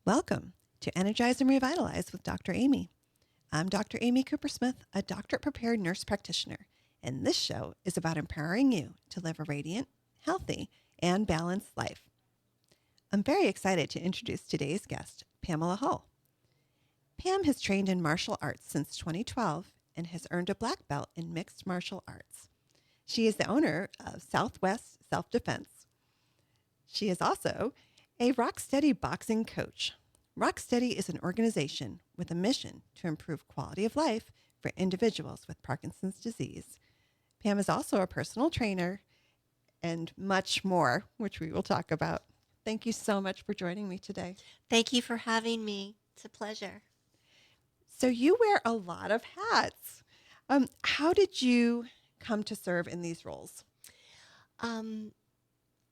Welcome to Energize and Revitalize with Dr. Amy. I'm Dr. Amy Coopersmith, a doctorate-prepared nurse practitioner, and this show is about empowering you to live a radiant, healthy, and balanced life. I'm very excited to introduce today's guest, Pamela Hall. Pam has trained in martial arts since 2012 and has earned a black belt in mixed martial arts. She is the owner of Southwest Self-Defense. She is also a Rocksteady boxing coach. Rocksteady is an organization with a mission to improve quality of life for individuals with Parkinson's disease. Pam is also a personal trainer and much more, which we will talk about. Thank you so much for joining me today. Thank you for having me. It's a pleasure. So you wear a lot of hats. How did you come to serve in these roles?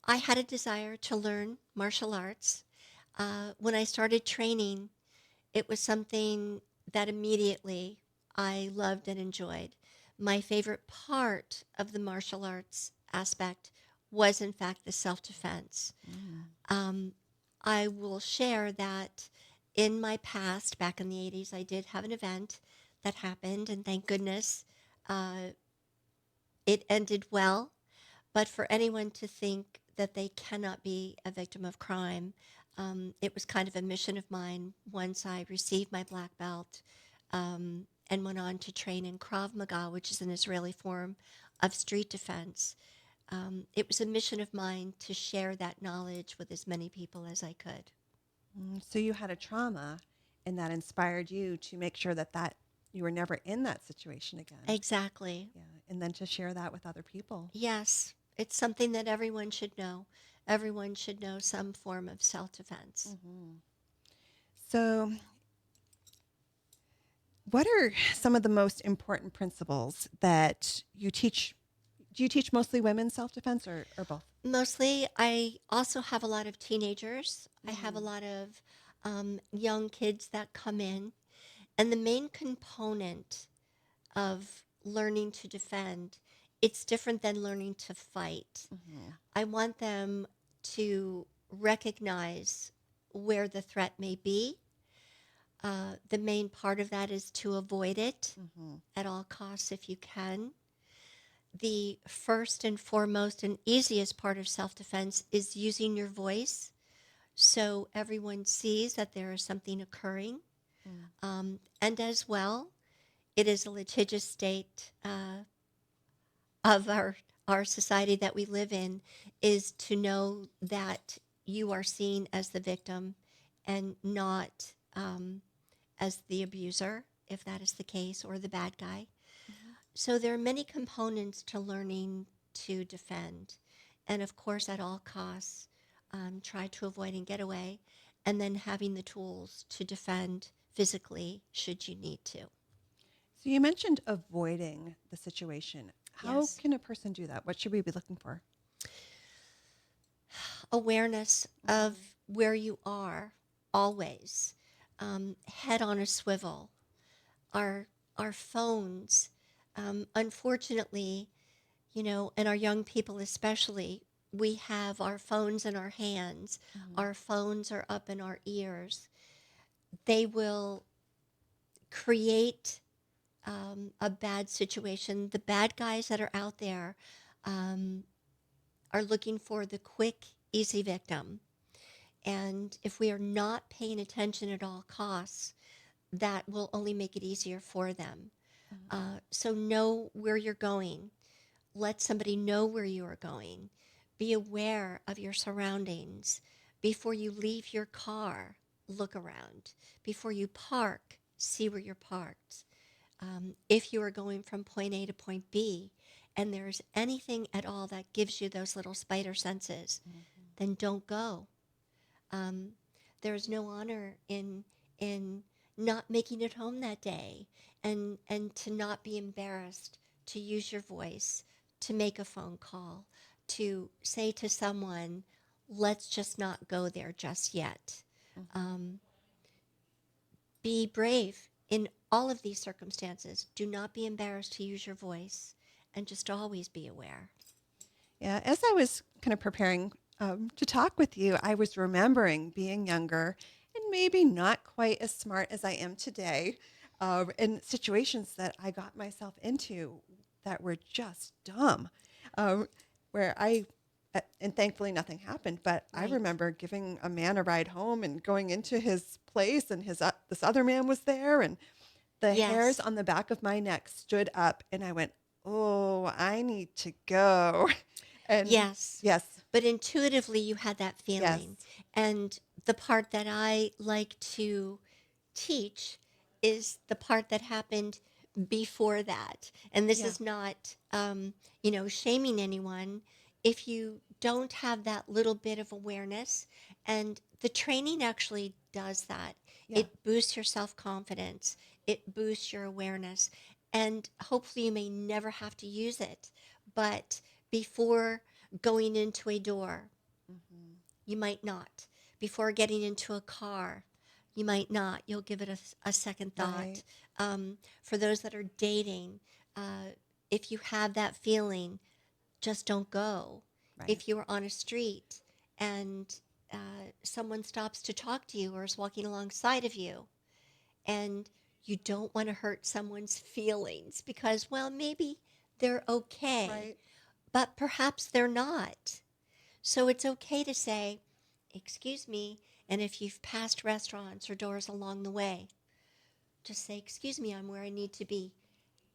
I had a desire to learn martial arts. When I started training, it was something that immediately I loved and enjoyed. My favorite part of the martial arts aspect was, in fact, the self-defense. I will share that in my past, back in the 80s, I did have an event that happened, and thank goodness it ended well. But for anyone to think that they cannot be a victim of crime, it was kind of a mission of mine once I received my black belt and went on to train in Krav Maga, which is an Israeli form of street defense. It was a mission of mine to share that knowledge with as many people as I could. So you had a trauma, and that inspired you to make sure that you were never in that situation again. Exactly. Yeah, and then to share that with other people. Yes, it's something that everyone should know. Everyone should know some form of self-defense. So, what are some of the most important principles that you teach? Do you teach mostly women self-defense or both? Mostly, I also have a lot of teenagers. I have a lot of young kids that come in. And the main component of learning to defend, it's different than learning to fight. I want them to recognize where the threat may be. The main part of that is to avoid it at all costs if you can. The first and foremost and easiest part of self-defense is using your voice so everyone sees that there is something occurring. And as well, it is a litigious state of our society that we live in, is to know that you are seen as the victim and not as the abuser, if that is the case, or the bad guy. So there are many components to learning to defend. And of course, at all costs, try to avoid and get away, and then having the tools to defend physically should you need to. So you mentioned avoiding the situation. How Yes. can a person do that? What should we be looking for? Awareness of where you are always. Head on a swivel. Our phones, unfortunately, and our young people especially, we have our phones in our hands. Our phones are up in our ears. They will create a bad situation. The bad guys that are out there are looking for the quick, easy victim. And if we are not paying attention at all costs, that will only make it easier for them. So know where you're going. Let somebody know where you are going. Be aware of your surroundings. Before you leave your car, look around. Before you park, see where you're parked. If you are going from point A to point B, and there's anything at all that gives you those little spider senses, then don't go. There's no honor in not making it home that day, and to not be embarrassed to use your voice, to make a phone call, to say to someone, let's just not go there just yet. Be brave in all of these circumstances. Do not be embarrassed to use your voice, and just always be aware. Yeah, as I was kind of preparing to talk with you, I was remembering being younger and maybe not quite as smart as I am today, in situations that I got myself into that were just dumb, um, where and thankfully nothing happened, but I Right. remember giving a man a ride home and going into his place, and this other man was there, and the hairs Yes. on the back of my neck stood up, and I went, "Oh, I need to go." And Yes. yes, But intuitively, you had that yes, feeling. And the part that I like to teach is the part that happened before that. And this yeah, is not, shaming anyone. If you don't have that little bit of awareness, and the training actually does that, yeah, it boosts your self confidence, it boosts your awareness, and hopefully you may never have to use it. But before going into a door, hmm, you might not. Before getting into a car, you might not. You'll give it a second right, thought. For those that are dating, uh, if you have that feeling, just don't go. right, If you're on a street and someone stops to talk to you or is walking alongside of you, and you don't want to hurt someone's feelings because, well, maybe they're okay, right, but perhaps they're not. So it's okay to say, "Excuse me." And if you've passed restaurants or doors along the way, just say, "Excuse me, I'm where I need to be,"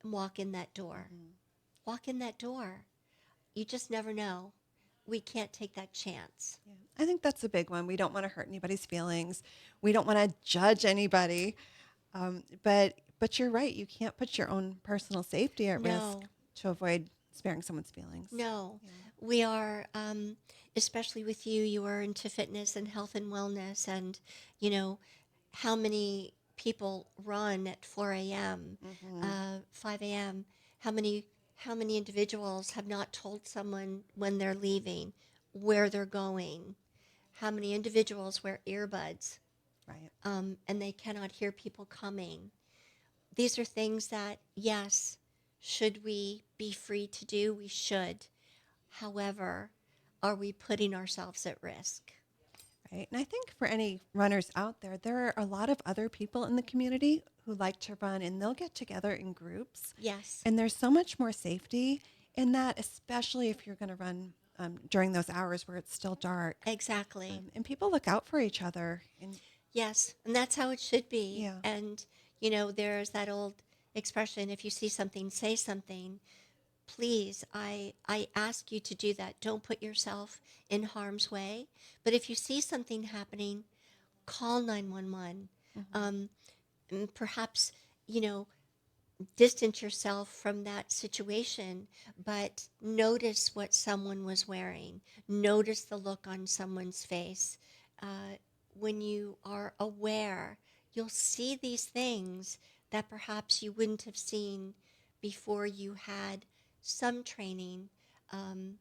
and walk in that door. hmm, Walk in that door. You just never know. We can't take that chance. yeah. I think that's a big one. We don't want to hurt anybody's feelings. We don't want to judge anybody. But you're right. You can't put your own personal safety at risk No, to avoid sparing someone's feelings. no. Yeah. We are, especially with you, you are into fitness and health and wellness. And, you know, how many people run at 4 a.m., Hmm. 5 a.m.? How many how many individuals have not told someone when they're leaving where they're going? How many individuals wear earbuds, Right. and they cannot hear people coming? These are things that, yes, should we be free to do? We should. However, are we putting ourselves at risk? Right. And I think for any runners out there, there are a lot of other people in the community who like to run, and they'll get together in groups. Yes, And there's so much more safety in that, especially if you're going to run during those hours where it's still dark. exactly. And people look out for each other. And Yes, and that's how it should be. yeah, And, there's that old expression, if you see something, say something. Please, I ask you to do that. Don't put yourself in harm's way. But if you see something happening, call 911. hmm, Um, and perhaps, you know, distance yourself from that situation, but notice what someone was wearing. Notice the look on someone's face. Uh, when you are aware, you'll see these things that perhaps you wouldn't have seen before you had some training. Um,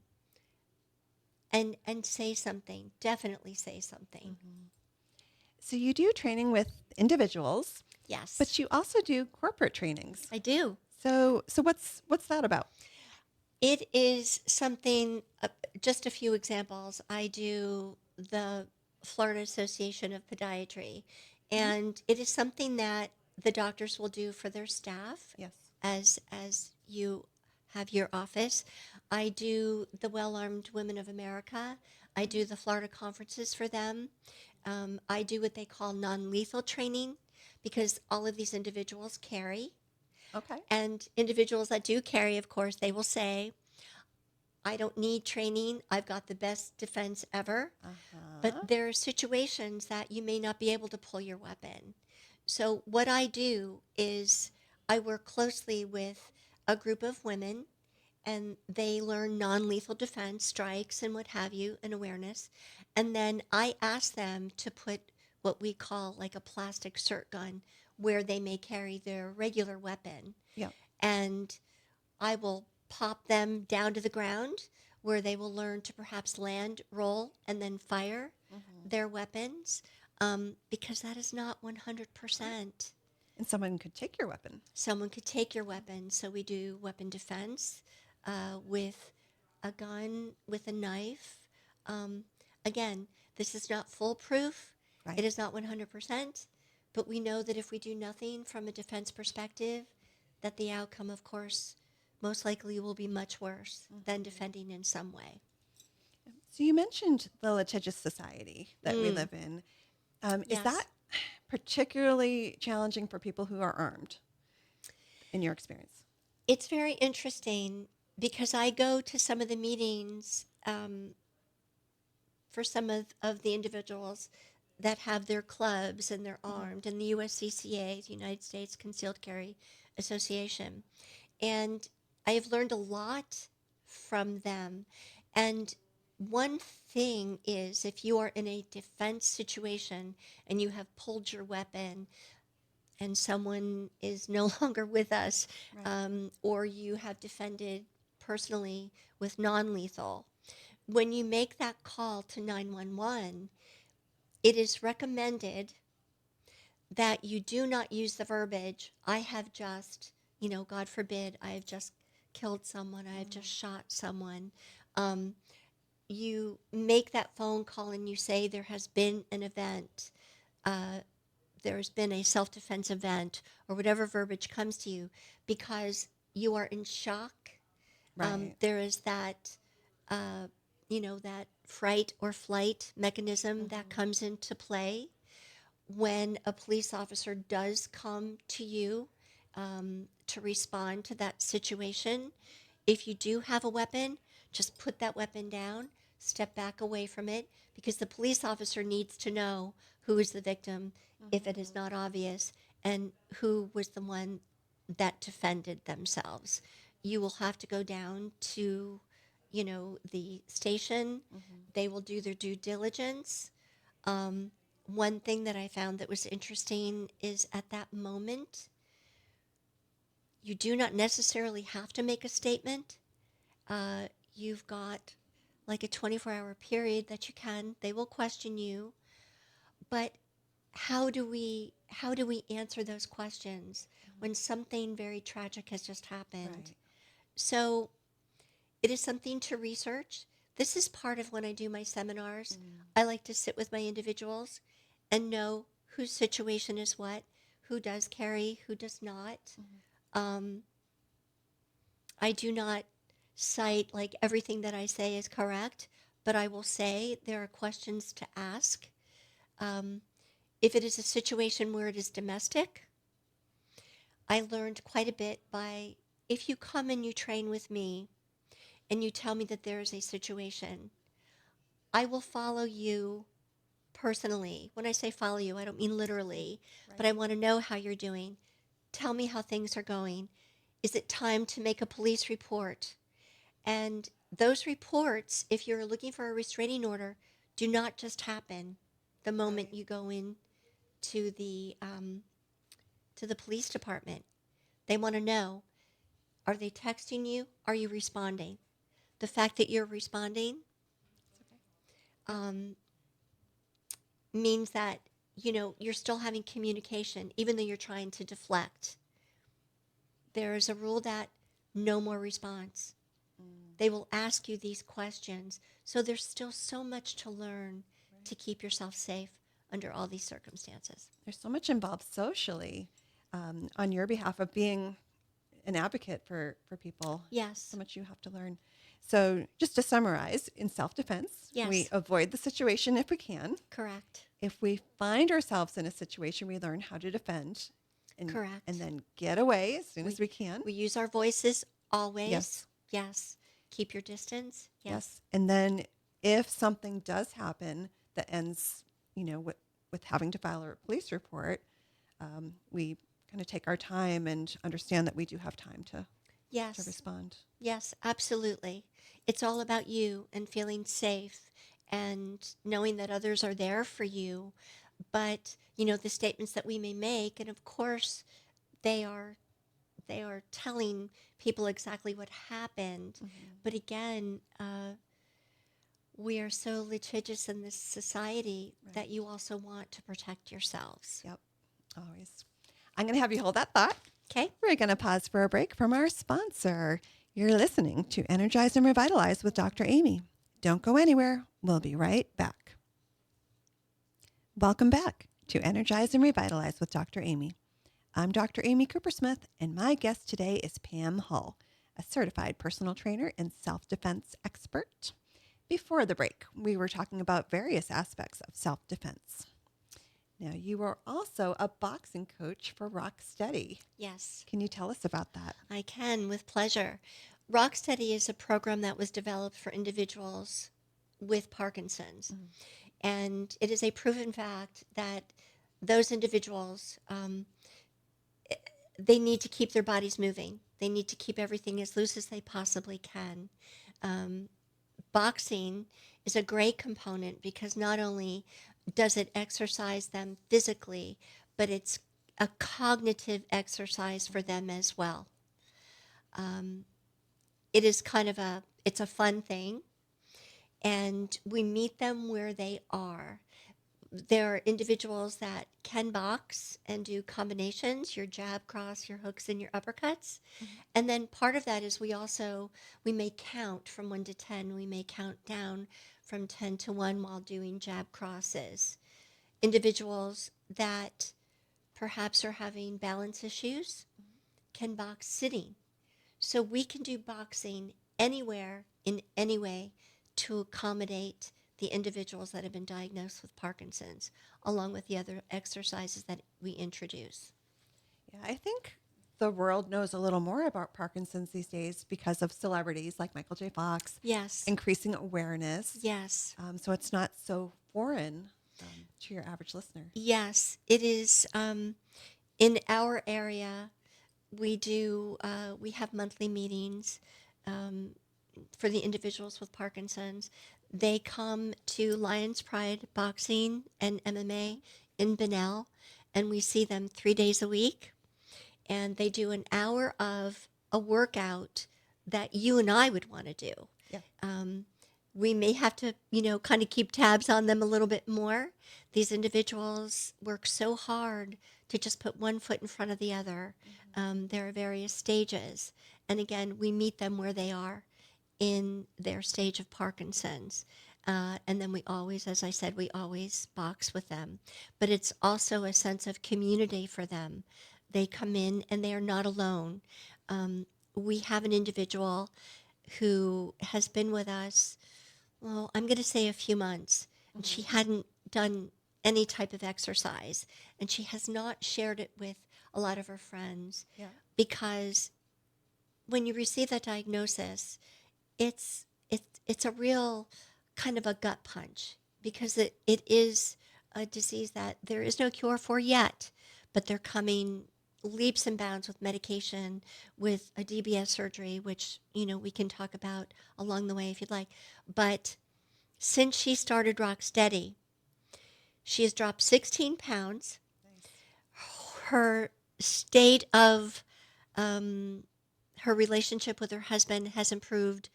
and say something. Definitely say something. hmm. So you do training with individuals, Yes, but you also do corporate trainings. I do. So what's that about? It is something, just a few examples. I do the Florida Association of Podiatry, Hmm. and it is something that the doctors will do for their staff Yes. as you have your office. I do the Well Armed Women of America. I do the Florida conferences for them. I do what they call non lethal training because all of these individuals carry. Okay. And individuals that do carry, of course, they will say, "I don't need training. I've got the best defense ever." But Uh-huh. there are situations that you may not be able to pull your weapon. So, what I do is I work closely with a group of women, and they learn non lethal defense, strikes, and what have you, and awareness. And then I ask them to put what we call like a plastic cert gun where they may carry their regular weapon. Yeah. And I will pop them down to the ground where they will learn to perhaps land, roll, and then fire Hmm. their weapons, because that is not 100%. And someone could take your weapon. Someone could take your weapon. So we do weapon defense with a gun, with a knife. Um, Again, this is not foolproof. Right. It is not 100%, but we know that if we do nothing from a defense perspective, that the outcome, of course, most likely will be much worse than defending in some way. So you mentioned the litigious society that we live in. Is that Yes. particularly challenging for people who are armed in your experience? It's very interesting because I go to some of the meetings for some of the individuals that have their clubs and they're armed, and the USCCA, the United States Concealed Carry Association. And I have learned a lot from them. And one thing is, if you are in a defense situation and you have pulled your weapon and someone is no longer with us, Right. or you have defended personally with non lethal, when you make that call to 911, it is recommended that you do not use the verbiage, I have just, God forbid, I have just killed someone, I have just shot someone. Um, you make that phone call and you say there has been an event, there's been a self-defense event, or whatever verbiage comes to you, because you are in shock. Right. There is that, that fright or flight mechanism that comes into play when a police officer does come to you to respond to that situation. If you do have a weapon, just put that weapon down, step back away from it, because the police officer needs to know who is the victim if it is not obvious, and who was the one that defended themselves. You will have to go down to, the station. They will do their due diligence. One thing that I found that was interesting is at that moment, you do not necessarily have to make a statement. You've got like a 24-hour period that you can. They will question you, but how do we answer those questions when something very tragic has just happened? Right. So it is something to research. This is part of when I do my seminars. I like to sit with my individuals and know whose situation is what, who does carry, who does not. Um, I do not cite like everything that I say is correct, but I will say there are questions to ask. Um, if it is a situation where it is domestic, I learned quite a bit by, if you come and you train with me and you tell me that there is a situation, I will follow you personally. When I say follow you, I don't mean literally, but I want to know how you're doing. Tell me how things are going. Is it time to make a police report? And those reports, if you're looking for a restraining order, do not just happen the moment you go in to the police department. They want to know, are they texting you? Are you responding? The fact that you're responding um, means that you're still having communication, even though you're trying to deflect. There is a rule that no more response. They will ask you these questions. So there's still so much to learn to keep yourself safe under all these circumstances. There's so much involved socially on your behalf of being an advocate for people. Yes. So much you have to learn. So just to summarize, in self-defense, Yes. we avoid the situation if we can. Correct. If we find ourselves in a situation, we learn how to defend. And, Correct. And then get away as soon as we can. We use our voices always. Yes. Yes. Keep your distance. Yes. And then if something does happen that ends, with having to file a police report, we kind of take our time and understand that we do have time to respond. Yes, absolutely. It's all about you and feeling safe and knowing that others are there for you. But, the statements that we may make, and of course, they are telling people exactly what happened. But again, we are so litigious in this society that you also want to protect yourselves. Yep, always. I'm going to have you hold that thought. Okay. We're going to pause for a break from our sponsor. You're listening to Energize and Revitalize with Dr. Amy. Don't go anywhere. We'll be right back. Welcome back to Energize and Revitalize with Dr. Amy. I'm Dr. Amy Coopersmith, and my guest today is Pam Hall, a certified personal trainer and self-defense expert. Before the break, we were talking about various aspects of self-defense. Now, you are also a boxing coach for Rocksteady. Yes, Can you tell us about that? I can with pleasure. Rocksteady is a program that was developed for individuals with Parkinson's. And it is a proven fact that those individuals, they need to keep their bodies moving. They need to keep everything as loose as they possibly can. Um, Boxing is a great component because not only does it exercise them physically, but it's a cognitive exercise for them as well. Um, it is it's a fun thing, and we meet them where they are. There are individuals that can box and do combinations, your jab, cross, your hooks, and your uppercuts. And then part of that is we may count from 1 to 10. We may count down from 10 to 1 while doing jab crosses. Individuals that perhaps are having balance issues can box sitting. So we can do boxing anywhere, in any way, to accommodate the individuals that have been diagnosed with Parkinson's, along with the other exercises that we introduce. Yeah, I think the world knows a little more about Parkinson's these days because of celebrities like Michael J. Fox, Yes, increasing awareness. yes, So it's not so foreign to your average listener. yes. It is in our area. We have monthly meetings um, for the individuals with Parkinson's. They come to Lions Pride Boxing and MMA in Bunnell, and we see them 3 days a week. And they do an hour of a workout that you and I would want to do. Yeah. We may have to, kind of keep tabs on them a little bit more. These individuals work so hard to just put one foot in front of the other. There are various stages. And again, we meet them where they are in their stage of Parkinson's. And then we always, as I said, we always box with them. But it's also a sense of community for them. They come in and they are not alone. We have an individual who has been with us, well, I'm going to say a few months, and she hadn't done any type of exercise, and she has not shared it with a lot of her friends. Yeah. Because when you receive that diagnosis, it's a real kind of a gut punch, because it is a disease that there is no cure for yet, but they're coming leaps and bounds with medication, with a DBS surgery, which we can talk about along the way if you'd like. But since she started Rocksteady, she has dropped 16 pounds. Nice. Her state of her relationship with her husband has improved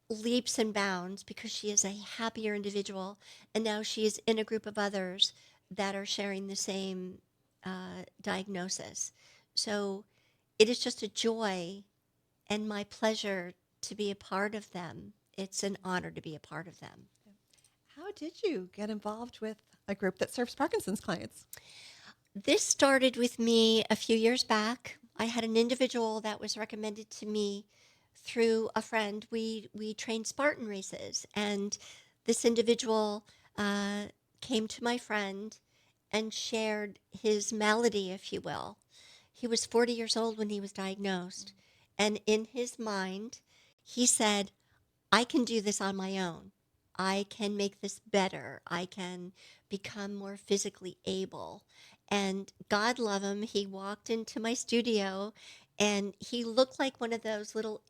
leaps and bounds because she is a happier individual, and now she is in a group of others that are sharing the same diagnosis. So it is just a joy and my pleasure to be a part of them. It's an honor to be a part of them. How did you get involved with a group that serves Parkinson's clients? This started with me a few years back. I had an individual that was recommended to me through a friend. We trained Spartan races, and this individual came to my friend and shared his malady, if you will. He was 40 years old when he was diagnosed, and in his mind, he said, I can do this on my own. I can make this better. I can become more physically able. And God love him, he walked into my studio and he looked like one of those little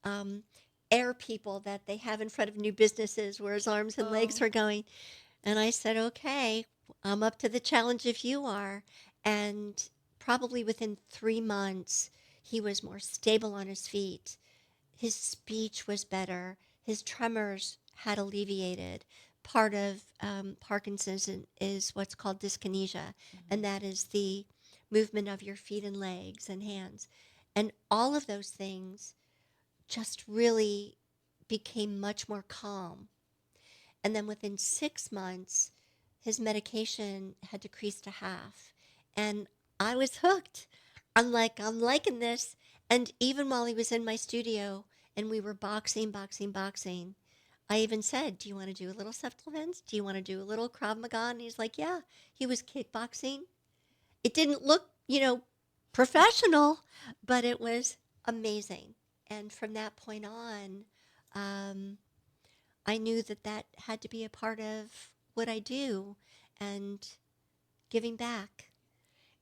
um, air people that they have in front of new businesses where his arms and legs were going. And I said, okay, I'm up to the challenge if you are. And probably within 3 months, he was more stable on his feet. His speech was better. His tremors had alleviated. Part of Parkinson's is what's called dyskinesia, and that is the movement of your feet and legs and hands. And all of those things just really became much more calm. And then within 6 months, his medication had decreased to half. And I was hooked. I'm like, I'm liking this. And even while he was in my studio and we were boxing, I even said, do you want to do a little self-defense? Do you want to do a little Krav Maga? And he's like, yeah. He was kickboxing. It didn't look, professional, but it was amazing. And from that point on, um, I knew that that had to be a part of what I do and giving back.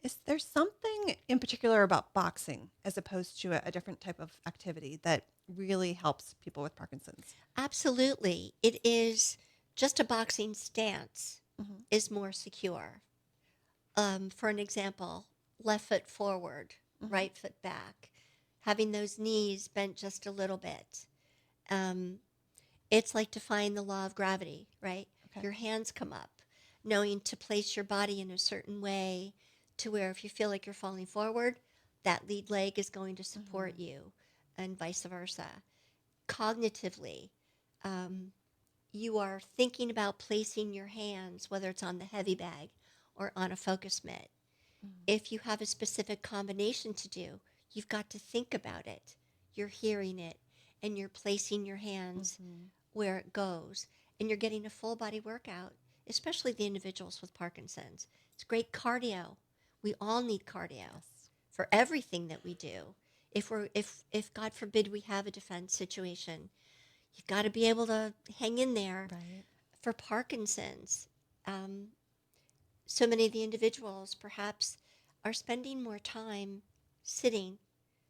Is there something in particular about boxing as opposed to a different type of activity that really helps people with Parkinson's? Absolutely. It is just a boxing stance Hmm. is more secure. For an example, left foot forward, Hmm. right foot back, having those knees bent just a little bit. Um, it's like defying the law of gravity, right? Okay. Your hands come up, knowing to place your body in a certain way to where if you feel like you're falling forward, that lead leg is going to support Hmm. you, and vice versa. Cognitively, um, you are thinking about placing your hands, whether it's on the heavy bag or on a focus mitt. If you have a specific combination to do, you've got to think about it. You're hearing it, and you're placing your hands Hmm. where it goes, and you're getting a full body workout, especially the individuals with Parkinson's. It's great cardio. We all need cardio Yes. for everything that we do. If God forbid we have a defense situation, you've got to be able to hang in there. Right. For Parkinson's, um, so many of the individuals perhaps are spending more time sitting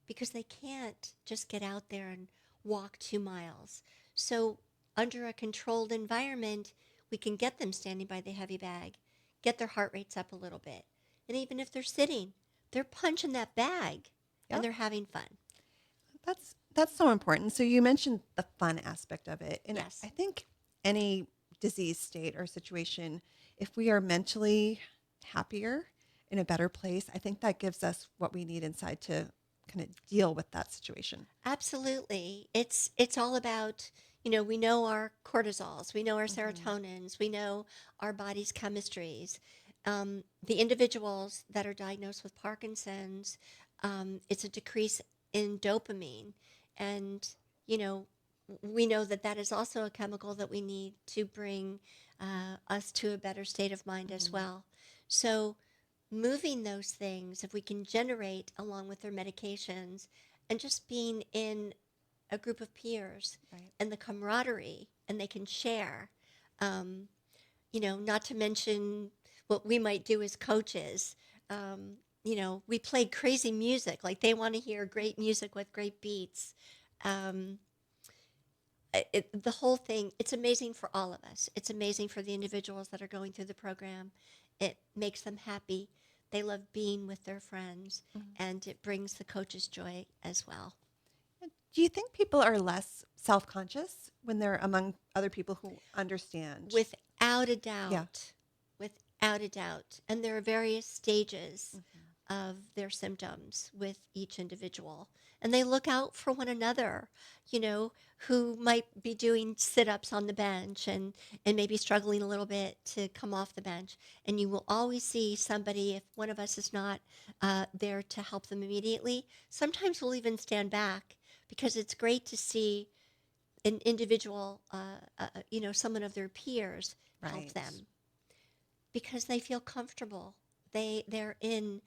because they can't just get out there and walk 2 miles. So, under a controlled environment, we can get them standing by the heavy bag, get their heart rates up a little bit. And even if they're sitting, they're punching that bag and Yep. they're having fun. That's so important. So you mentioned the fun aspect of it. And Yes, I think any disease state or situation, if we are mentally happier, in a better place, I think that gives us what we need inside to kind of deal with that situation. absolutely. It's all about, we know our cortisols, we know our Hmm. serotonins, we know our body's chemistries. The individuals that are diagnosed with Parkinson's, it's a decrease in dopamine. And, you know, we know that that is also a chemical that we need to bring us to a better state of mind as Hmm. well. So, moving those things, if we can generate along with their medications, and just being in a group of peers Right. and the camaraderie, and they can share. Um, not to mention what we might do as coaches. We play crazy music, like they want to hear great music with great beats. Um, the whole thing, it's amazing for all of us. It's amazing for the individuals that are going through the program. It makes them happy. They love being with their friends, Mhm. and it brings the coaches joy as well. Do you think people are less self conscious when they're among other people who understand? Without a Yeah. doubt. Without a doubt. And there are various stages Hmm. of their symptoms with each individual. And they look out for one another, who might be doing sit ups on the bench and maybe struggling a little bit to come off the bench. And you will always see somebody, if one of us is not there to help them immediately, sometimes we'll even stand back because it's great to see an individual, someone of their peers help Right. them because they feel comfortable. They're in.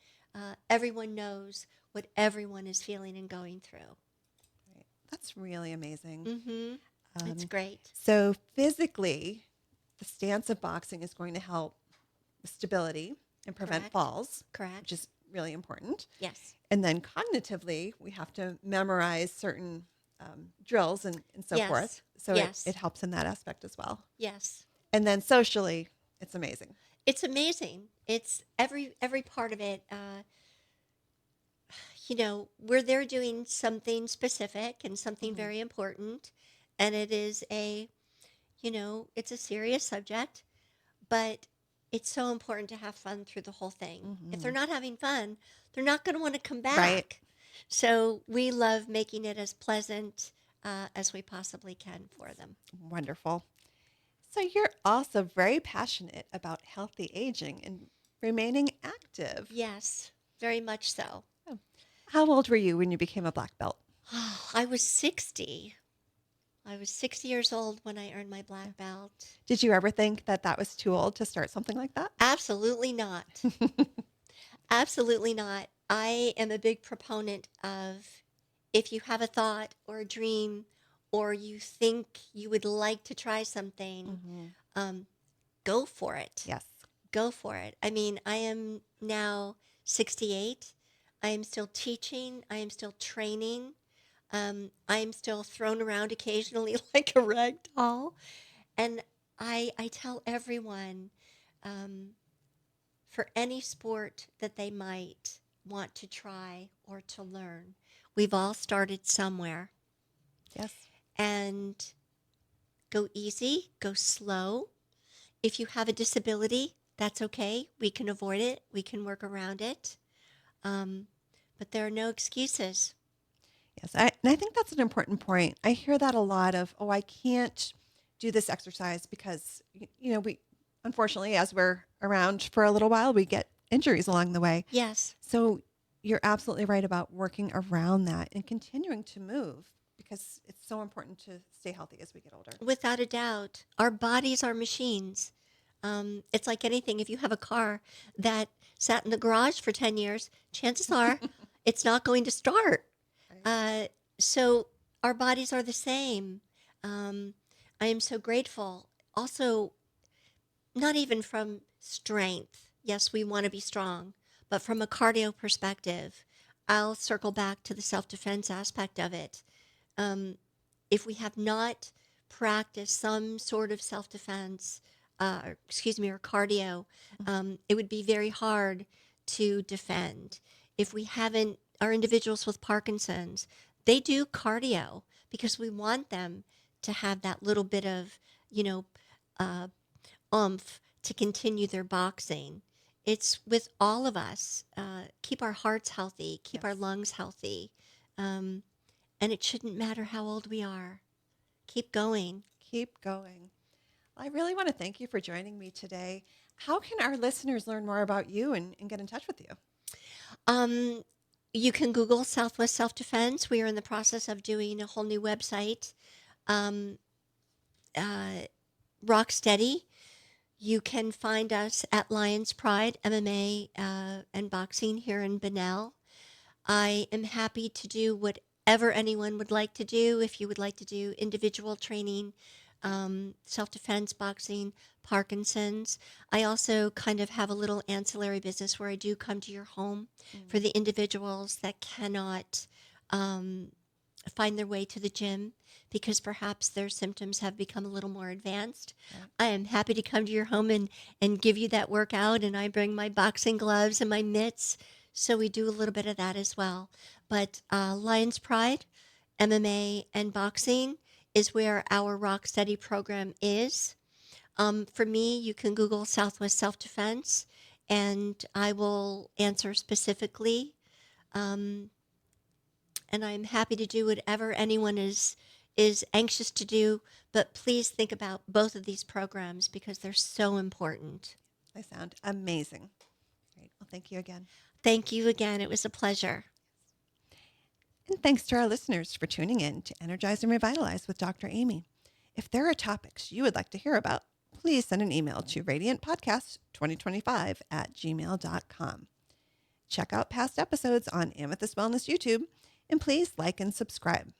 Everyone knows what everyone is feeling and going through. Right. That's really amazing. Mm-hmm. It's Um, great. so physically, the stance of boxing is going to help with stability and prevent Correct. falls, which Correct. is really important. Yes. And then cognitively, we have to memorize certain drills and so forth. Yes. So it Yes. helps in that aspect as well. Yes. And then socially, it's amazing. It's amazing. It's every part of it. We're there doing something specific and something Hmm. very important, and it is it's a serious subject, but it's so important to have fun through the whole thing. If they're Hmm. not having fun, they're not going to want to come Right. back. So we love making it as pleasant as we possibly can for them. Wonderful. So you're also very passionate about healthy aging and remaining active. Yes, very much so. Oh. How old were you when you became a black belt? I was 60. I was 60 years old when I earned my Yeah. black belt. Did you ever think that that was too old to start something like that? Absolutely not. Absolutely not. I am a big proponent of if you have a thought or a dream or you think you would like to try something, Hmm. um, go for it. Yes. Go for it. I mean, I am now 68. I am still teaching. I am still training. I am still thrown around occasionally like a rag doll. And I tell everyone, um, for any sport that they might want to try or to learn, we've all started somewhere. Yes. And go easy, go slow. If you have a disability, that's okay. We can avoid it, we can work around it. Um, but there are no excuses. Yes. And I think that's an important point. I hear that a lot of, oh, I can't do this exercise because, we, unfortunately, as we're around for a little while, we get injuries along the way. Yes, So you're absolutely right about working around that and continuing to move because it's so important to stay healthy as we get older. without a doubt. Our bodies are machines. It's like anything. If you have a car that sat in the garage for 10 years, chances are it's not going to start. Right. Uh, so our bodies are the same. Um, I am so grateful. Also, not even from strength. Yes, we want to be strong, but from a cardio perspective, I'll circle back to the self defense aspect of it. Um, if we have not practiced some sort of self defense, or cardio, it would be very hard to defend. If we haven't, our individuals with Parkinson's, they do cardio because we want them to have that little bit of, you know, uh, oomph to continue their boxing. It's with all of us. Keep our hearts healthy, keep our Yes. lungs healthy. Um, and it shouldn't matter how old we are. Keep going. Keep going. Well, I really want to thank you for joining me today. How can our listeners learn more about you and get in touch with you? Um, you can Google Southwest Self Defense. We are in the process of doing a whole new website. Um, uh, Rocksteady. You can find us at Lions Pride MMA and Boxing here in Bunnell. I am happy to do whatever anyone would like to do. If you would like to do individual training, self defense, boxing, Parkinson's. I also kind of have a little ancillary business where I do come to your home for Mm. the individuals that cannot um, find their way to the gym because perhaps their symptoms have become a little more advanced. Right. I am happy to come to your home and give you that workout, and I bring my boxing gloves and my mitts. So we do a little bit of that as well. But Lions Pride, MMA, and boxing is where our Rocksteady program is. For me, you can Google Southwest Self Defense, and I will answer specifically. Um, and I'm happy to do whatever anyone is anxious to do. But please think about both of these programs because they're so important. They sound amazing. Great. Well, thank you again. Thank you again. It was a pleasure. And thanks to our listeners for tuning in to Energize and Revitalize with Dr. Amy. If there are topics you would like to hear about, please send an email to radiantpodcast2025@gmail.com. Check out past episodes on Amethyst Wellness YouTube, and please like and subscribe.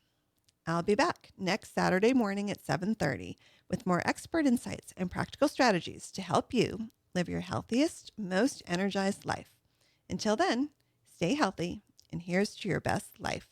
I'll be back next Saturday morning at 7:30 with more expert insights and practical strategies to help you live your healthiest, most energized life. Until then, stay healthy, and here's to your best life.